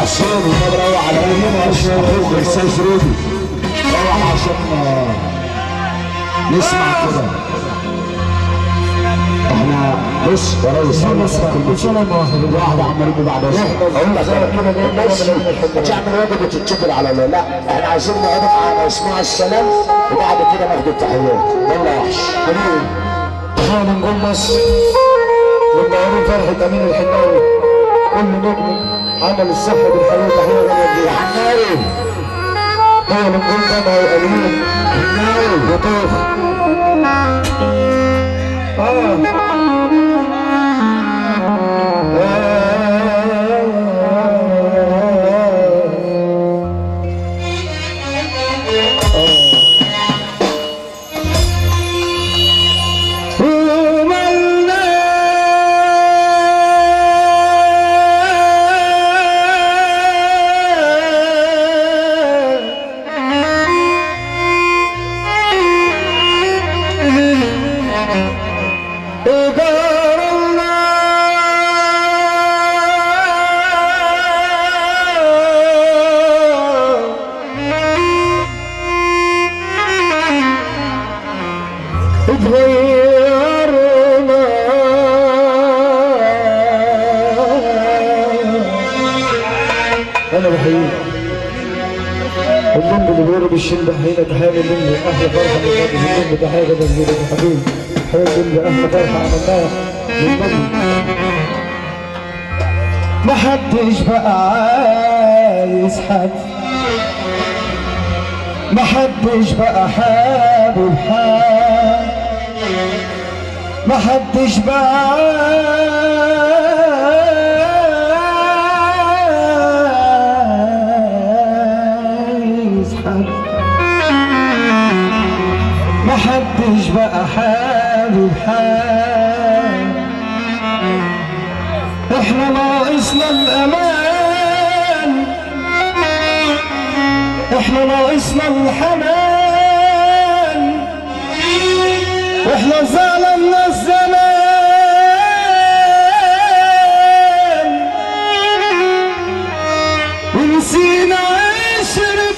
حسين ونروح على اخوك الاستاذ رودي. روح عشان نسمع كده. احنا بص يا ريس واحد عمالين بعد اقول لك كده تعمل واجب وتتكل على الله. لا احنا عايزين نقعد معانا اسمع السلام وبعد كده ناخد التحيات. يلا وحش تحية من جول مصر للمعروف فرحة أمين الحناوي كل نجم عمل الصحة بالحياة. تحية من الحناوي تحية من جول طبعا وأمين الحناوي وطوخ أنا بحييك اللمب اللي بيقولوا بالشلة حين تحية اللمب أحلى فرحة من اللمب تحية تسجيل الحبيب تحية اللمب أحلى فرحة عملناها للنبي. محدش بقى عايز حد محدش بقى حابب حد محدش بقى محدش بقى حابب حال. احنا ناقصنا الامان احنا ناقصنا الحنان واحنا ظلمنا الزمان ونسينا عشرة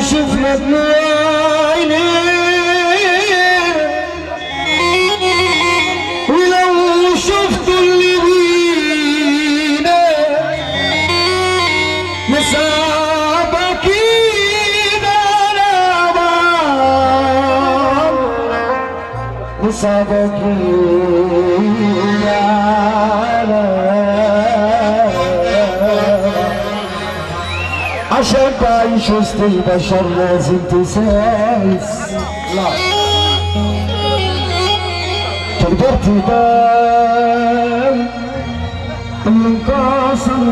شفنا دموع عينينا ولو شفتوا اللي بينا نصعب اكيد على بعض نصعب اكيد على عشان تعيش وسط البشر لازم تسايس. لا تقدر تبان منقاصر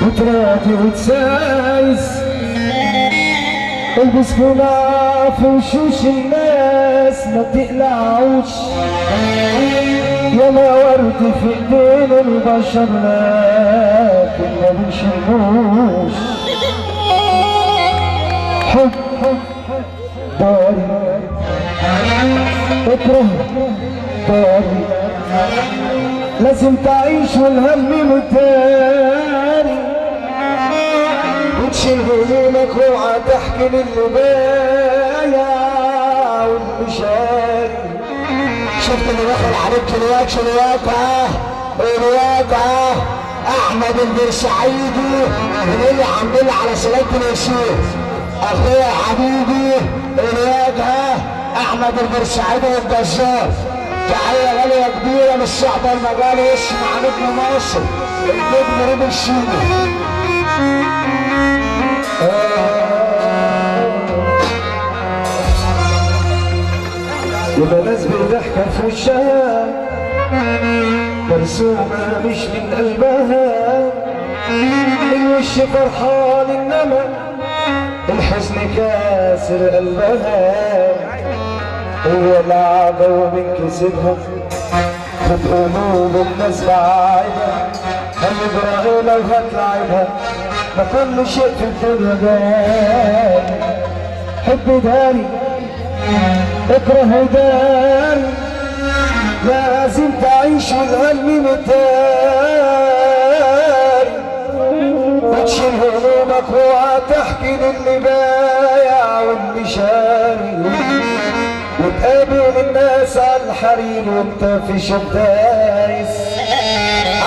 وتراضي وتسايس. البس قناع في وشوش الناس ما تقلعوش ياما ورد في ايدين البشر لكن ما بنشوفوش. حب داري اكره داري لازم تعيش والهم مداري وتشيل همومك واوعى تحكي للي بايع واللي شاري. شفت اللي دخل عليك الواقع احمد البرسعيدي اللي عاملين على سلامة اليوسف اخويا حبيبي الواجهه احمد البرسعيدي والجزار. تحيه غاليه كبيره من الشعب المجالي اسمع نجم مصر النجم ريم الشيبي. يبقى ناس بتضحك في وشها مرسومة مش من قلبها الوش فرحان انما الحزن كاسر قلبها. هو لعبة وبنكسبها خد قلوب الناس بعيدة هنجرى لو هتلعبها ما كل شيء في الدنيا جاي حب داري اكره داري، لازم تعيش والهم متاري، وتشيل همومك وهتحكي للي بايع واللي شاري، وتقابل الناس على الحرير وانت في شدايس،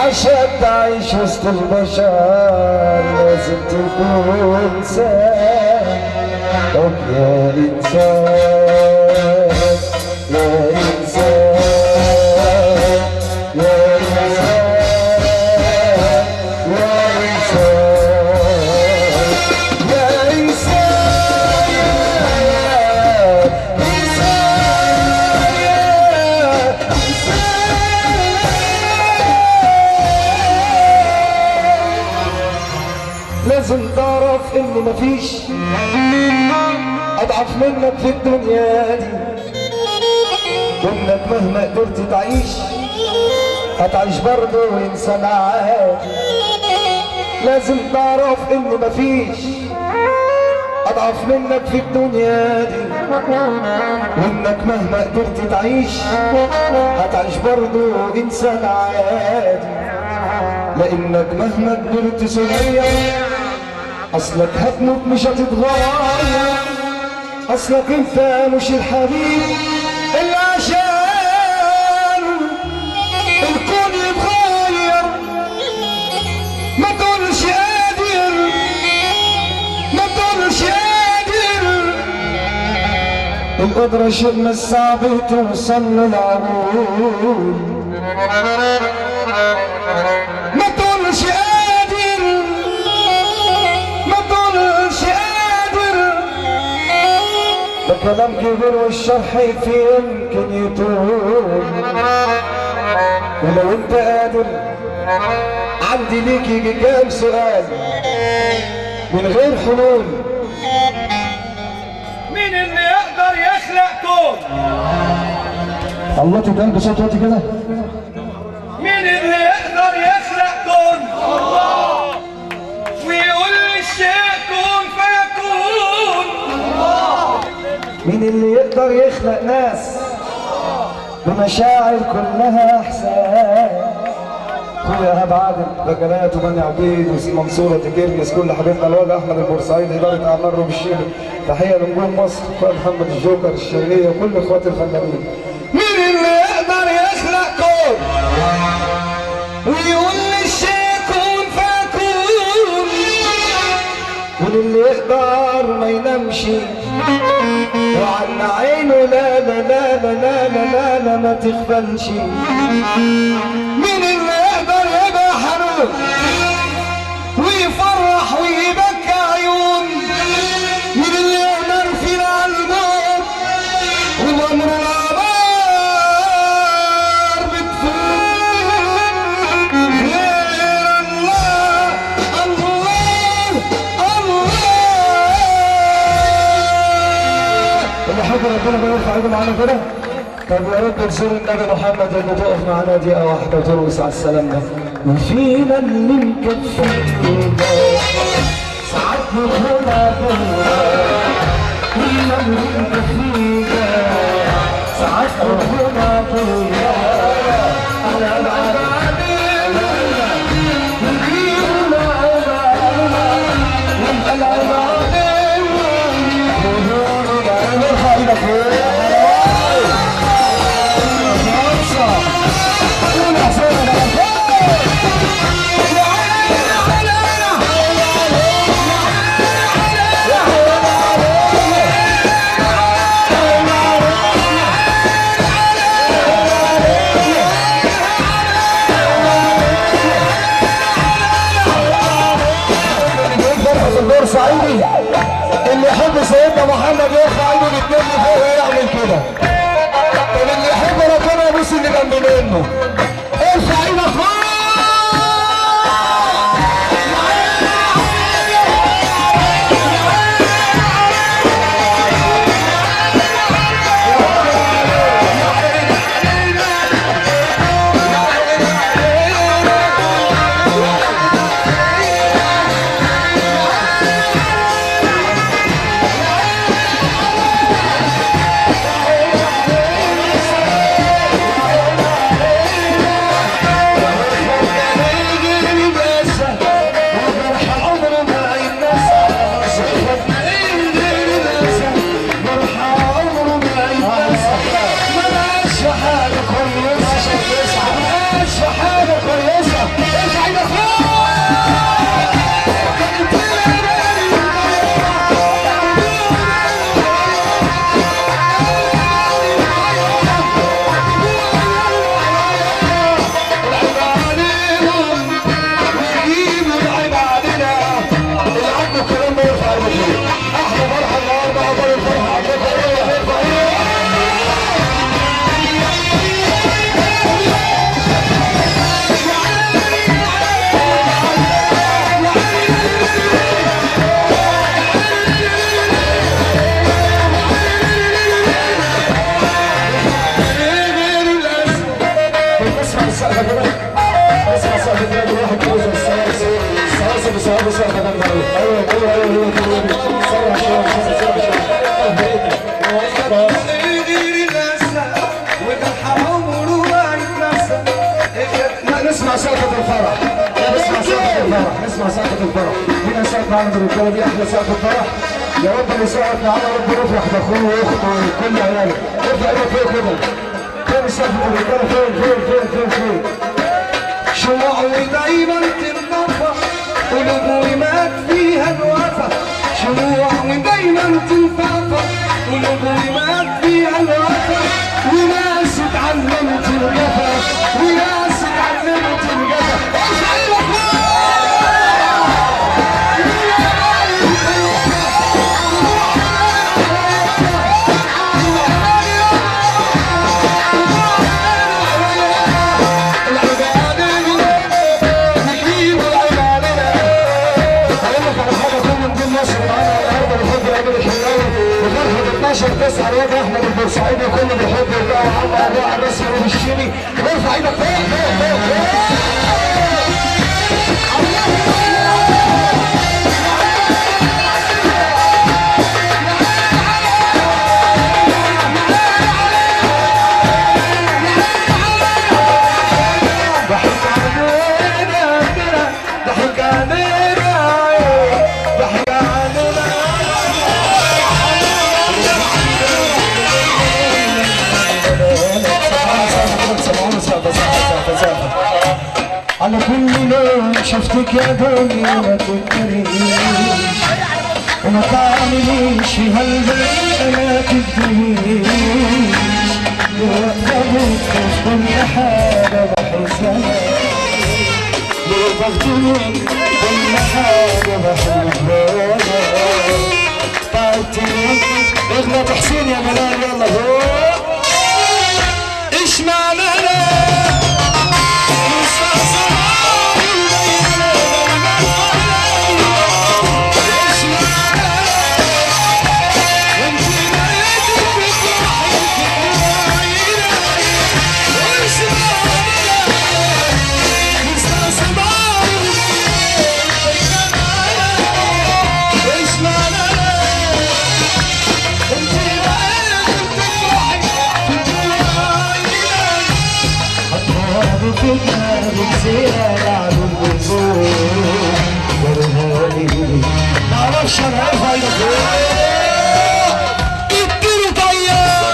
عشان تعيش وسط البشر لازم تكون انسان. طب يا انسان يا انسان يا انسان يا انسان يا انسان. لازم تعرف ان مفيش اضعف منك في الدنيا دي، وانك مهما قدرت تعيش هتعيش برضه انسان عادي. لازم تعرف ان مفيش اضعف منك في الدنيا دي، وانك مهما قدرت تعيش هتعيش برضه انسان عادي. لانك مهما كبرت صغير اصلك هتموت مش هتتغير، اصلك انت مش الحبيب اللي عشان الكون يتغير. ما تقولش قادر ما تقولش قادر، القدرة شيء مش صعب توصل للعقول. ما تقولش قادر ما تقولش قادر، ده كلام كبير والشرح فيه يمكن يطول. ولو انت قادر عندي ليك يجي كام سؤال من غير حلول. مين اللي يقدر يخلق كون؟ الله تبان بصوت واطي كده. مين اللي يقدر يخلق كون؟ الله. ويقول للشيء كون فيكون. الله. مين اللي يقدر يخلق ناس بمشاعر كلها احسان؟ اخويا ايهاب عادل، رجالات وبني عبيد ومنصوره تكرمس، كل حبيبنا الوجه احمد البورسعيد، اداره اعمال روب الشيخ، تحيه لنجوم مصر، اخويا محمد الجوكر الشرقيه وكل اخواتي الفنانين. مين اللي يقدر يخلق كون؟ ويقول للشيء كون فيكون. مين اللي يقدر ما ينامش وعن عينه لا لا لا لا لا لا لا, لا ما تغفلش؟ مين اللي يقدر يبقى حنون ويفرح ويبكي عيون؟ مين اللي يقدر فينا على الموت وعمر العمار بتفوت؟ غير الله الله الله. اللي حب ربنا بيرفع ايده معانا كده. طب يا رب نزور النبي محمد اللي تقف معانا دقيقة واحدة وترقص على السلام ده. وفينا اللي مكفينا ساعات نخونها فينا، فينا اللي مكفينا ساعات نخونها فينا. أنا صعيدي اللي يحب سيدنا محمد يرفع ايده الاثنين لفوق ويعمل كده. طب اللي يحب ربنا يبص اللي جنب منه، ارفع ايدك فوق. معنا بالرجاله دي احلى سقف الفرح. يا رب اللي سقف معانا رب يفرح باخوه واخته وكل عياله. ارفع ايدك فوق كده. فين سقف الرجاله؟ فين؟ شموع ودايما تنطفى قلوب فيها الوفا. شموع ودايما تنطفى قلوب فيها الوفا. وناس اتعلمت الجفا وناس اتعلمت الجفا. تسعة الواد احمد البورسعيدي كله بيحب يرجع وعم ابو بس يروح الشيري. ارفع ايدك فوق. على كل لون شفتك يا دنيا ما تنكريش وما تعمليش في هالبيت ما تدريش. بوقفك في كل حاجة بحسها ليه بخدمك كل حاجة بحبها. تعبتني اغلط حسين يا جلال يلا فوق. ايش معنى معرفش انا عارف ايدك اديله طيار.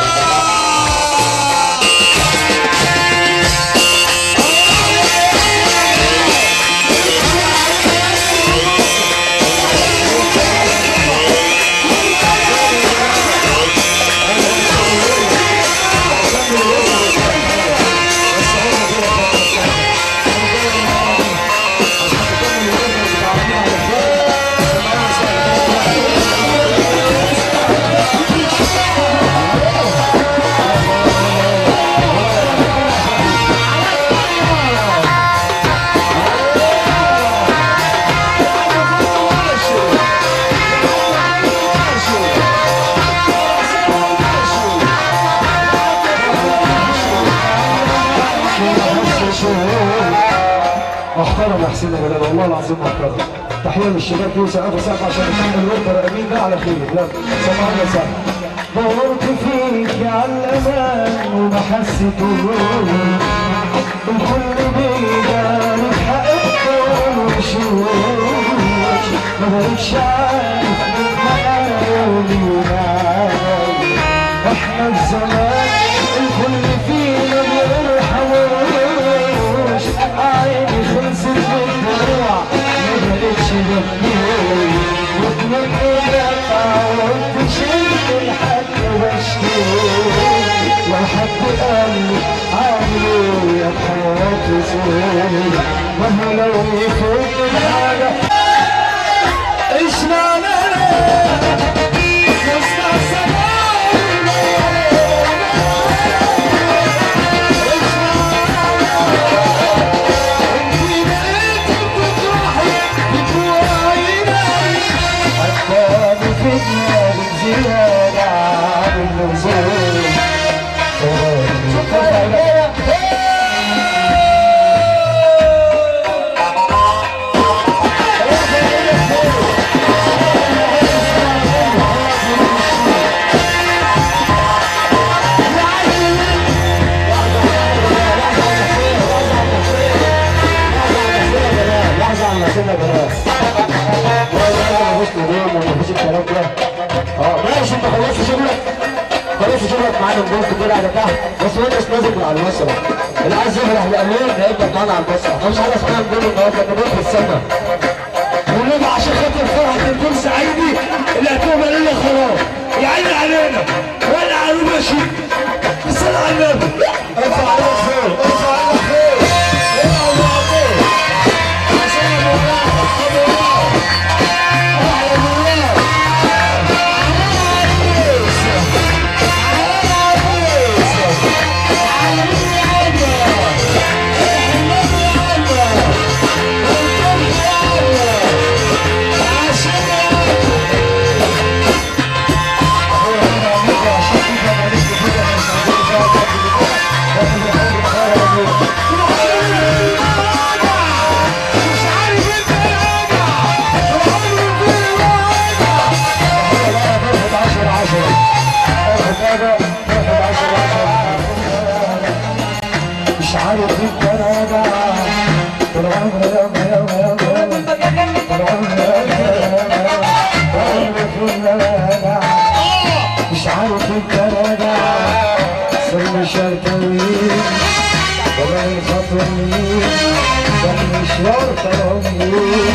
محترم يا حسين يا جلال والله العظيم محترم. تحيه للشباب دول سقفوا سقف عشان نكمل الوتر امين ده على خير. لا سمعنا سقف. دورت فيك على الامان وما حسيتوش الكل بيجارك حقيقته وشوش. ما بقتش عارف مين معايا ومين معايا. احنا الزمان الكل فينا بيرحموش. عيني خلصت بالدموع ما بقتش بكير. واتمنى تعود تشد لحد بشتري. لو حد قال لي عامل ايه يا حياتي زين ما هو لو يفوت حاجه. ايش معنى لحظه على كده بلاش. يقف معانا نقول كده على تحت بس مش نازل من على المسرح. اللي عايز يفرح الامير هيفضل معانا على المسرح. مش حاجه اسمها نقول النهارده نقول في السما. ونبقى عشان خاطر فرحه الدكتور سعيدي اللي هتبقى لنا خلاص. يا عيني علينا ولا على ماشي. بالصلاه على النبي. ارفع علينا خير ارفع علينا خير. يا الله عليك. عشان الله الله. احلى بالله. مش عارف انت راجع طول عمري يوم طول عمري مش عارف انت راجع سر مشوار طويل ولا الخطوة مين سر مشوار طويل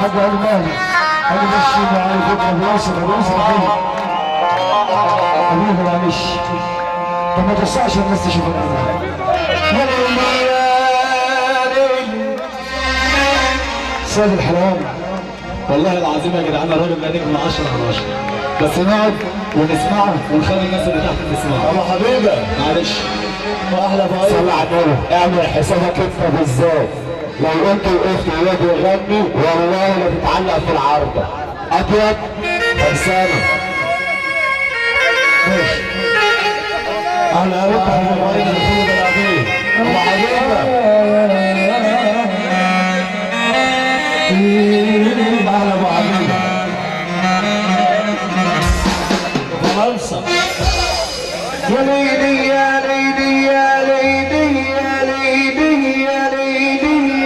حاجة ألماني أنا ماشي معاي فكرة بيوصل حلو أمين معلش طب ما توسعش الناس تشوف الأماني سيد الحرام والله العظيم يا جدعان الراجل ده نجم 10 على 10 بس نقعد ونسمعه ونخلي الناس اللي تحت تسمعه. أبو حبيبي معلش واحلى بقى صلي على النبي. اعمل حسابك انت بالذات لو انت وقفت وياد يغني والله لا تتعلق في العارضه. ابيض فرسانه ماشي على قلبك يا مريض الخلود العظيم ابو حبيبه على ابو حبيبه فرنسا. يا ليلي يا ليلي يا ليلي يا ليلي يا ليلي يا ليلي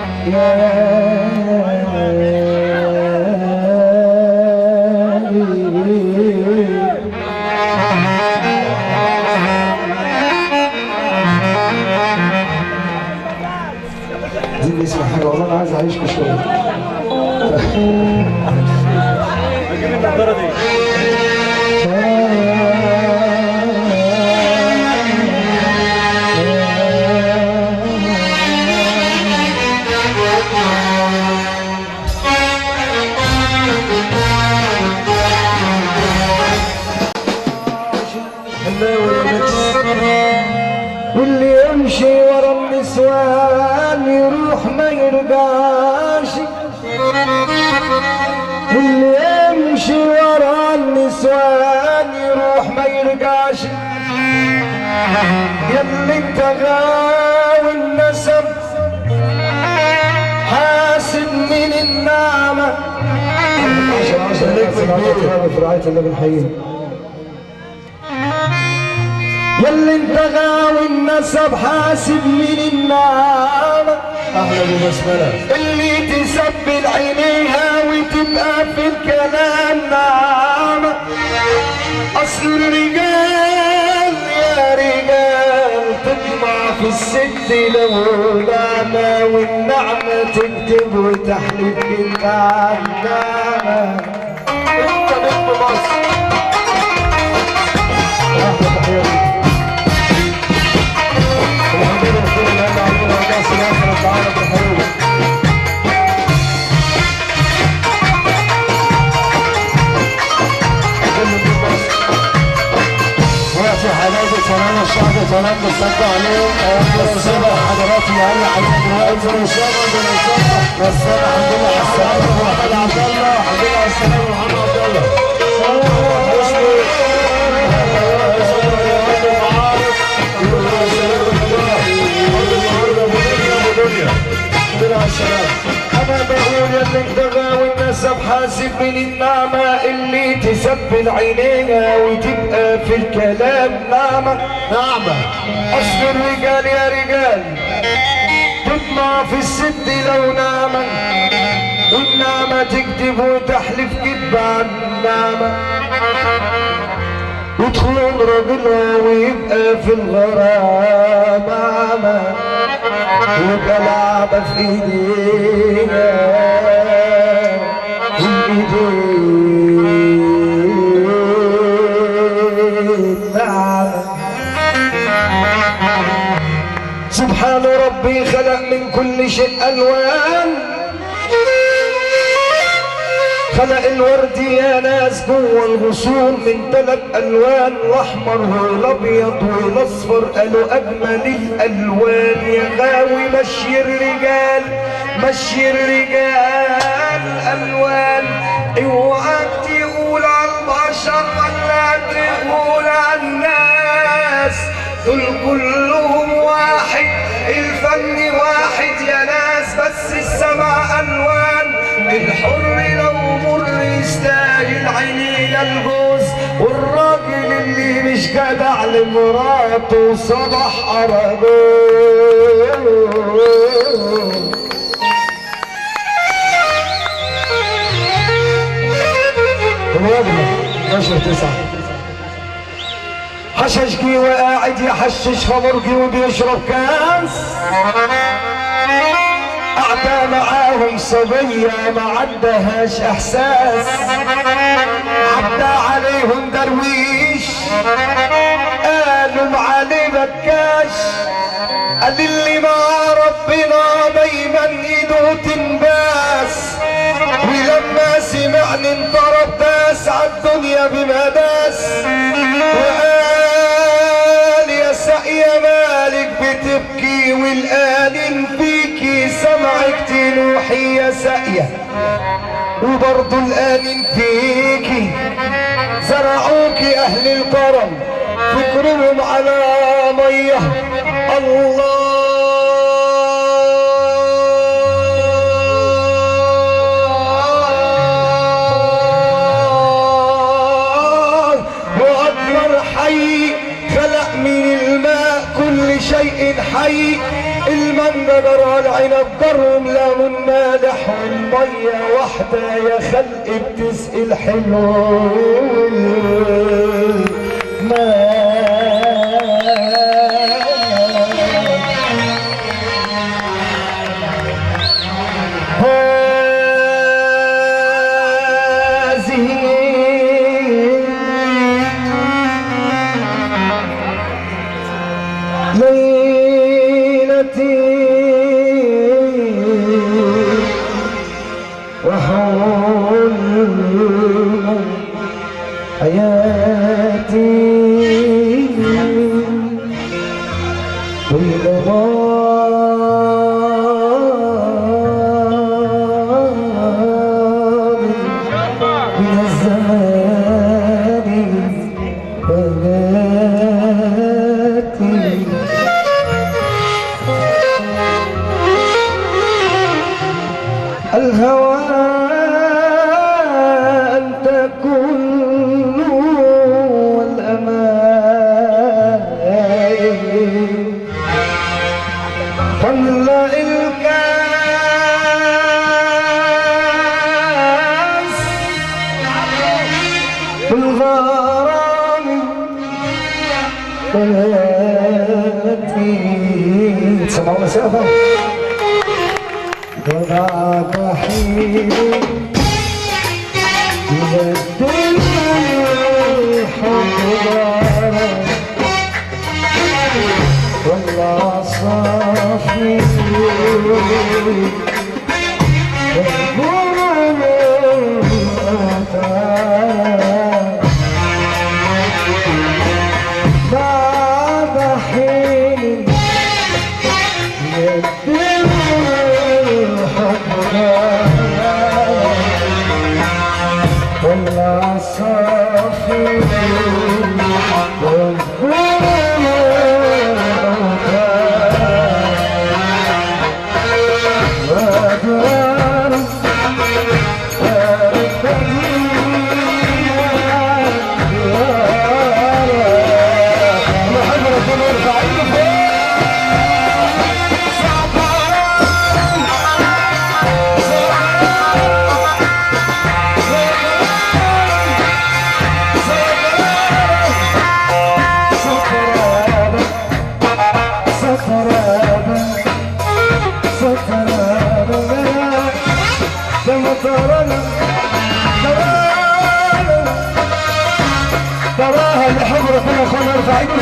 يا عايزين نسمع حاجة والله أنا عايز أعيشكوا شوية. اجيب النضاره دي. واللي يمشي ورا النسوان يروح ما يرجعش. واللي يمشي ورا النسوان يروح ما يرجعش. ياللي انت غاوي النسب حاسب من النعمة. في رعاية الله بنحييه. ياللي انت غاوي النسب حاسب من النعمة. اهلا بالبسمله اللي تسبل عينيها وتبقى في الكلام نعمة. اصل الرجال يا رجال تطمع في في الست لو نعمة والنعمة تكتب وتحلف بالنعمة. انت نجم مصر. الحمد لله ربنا وجاس الاخر تعالى بحروب. وقت حبايبي سلام الشعب سلام بتصدق عليهم السبع حضرات اللي قال عليهم دلوقتي والسبع بالسبع والسبع الحمد لله على السلامة محمد عبد الله الحمد لله على السلامة محمد عبد الله انا بقول يا اللي انتغى والنسب حاسب من النعمة اللي تسبل عينيها وتبقى في الكلام نعمة. اصل الرجال يا رجال تطمع في الست لو نعمة والنعمة تكذب وتحلف كذب عن النعمة وتخون راجلها ويبقى في الغرام أعمى ويبقى لعبة في ايدينا سبحان ربي خلق من كل شيء ألوان خلق الورد يا ناس جوه الغصون من 3 ألوان الأحمر والأبيض والأصفر قالوا أجمل الألوان يا غاوي مشي الرجال مشي الرجال ألوان اوعى تقول على البشر ولا تقول على الناس دول كلهم واحد الفن واحد يا ناس بس السمع ألوان الحر لو مر يستاهل عينينا الجوز والراجل اللي مش جدع لمراته صبح أرجوز. الوجبة 12/9 حششكي وقاعد يحشش خمرجي وبيشرب كاس قاعدة معاهم صبية ما عندهاش احساس عدى عليهم درويش قالوا عليه بكاش قال اللي مع ربنا دايما ايده تنباس ولما سمعني انضرب داس عالدنيا بمداس وقال يا ساقية مالك بتبكي والآلين فيكي سمعك تنوحي يا ساقية وبرضو الآلين فيكي زرعوكي أهل الكرم فكرهم على مية الله وأكبر حي خلق من الماء كل شيء حي المنجر والعنب جرهم لام مالح والمية واحدة يا خلق بتسقي الحلو ليلتي وحلم حياتي بينما من الزمان بناتي الهوى أنت كل والأمان فاملأ الكاس بالغرام بناتي سمعوا مسافة وبعد حين يبدل الحب دارك والله صافي بعد حين يبدل الحب دارك والله صافي تراها لحضرة كل اخوان ارفع ايده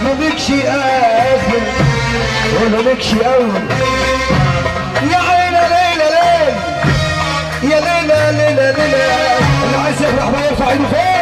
مالكش اخر ومالكش اول يا عيني ليلى ليل يا ليلى ليلى ليلى اللي عايز يفرح ما يرفع ايده فوق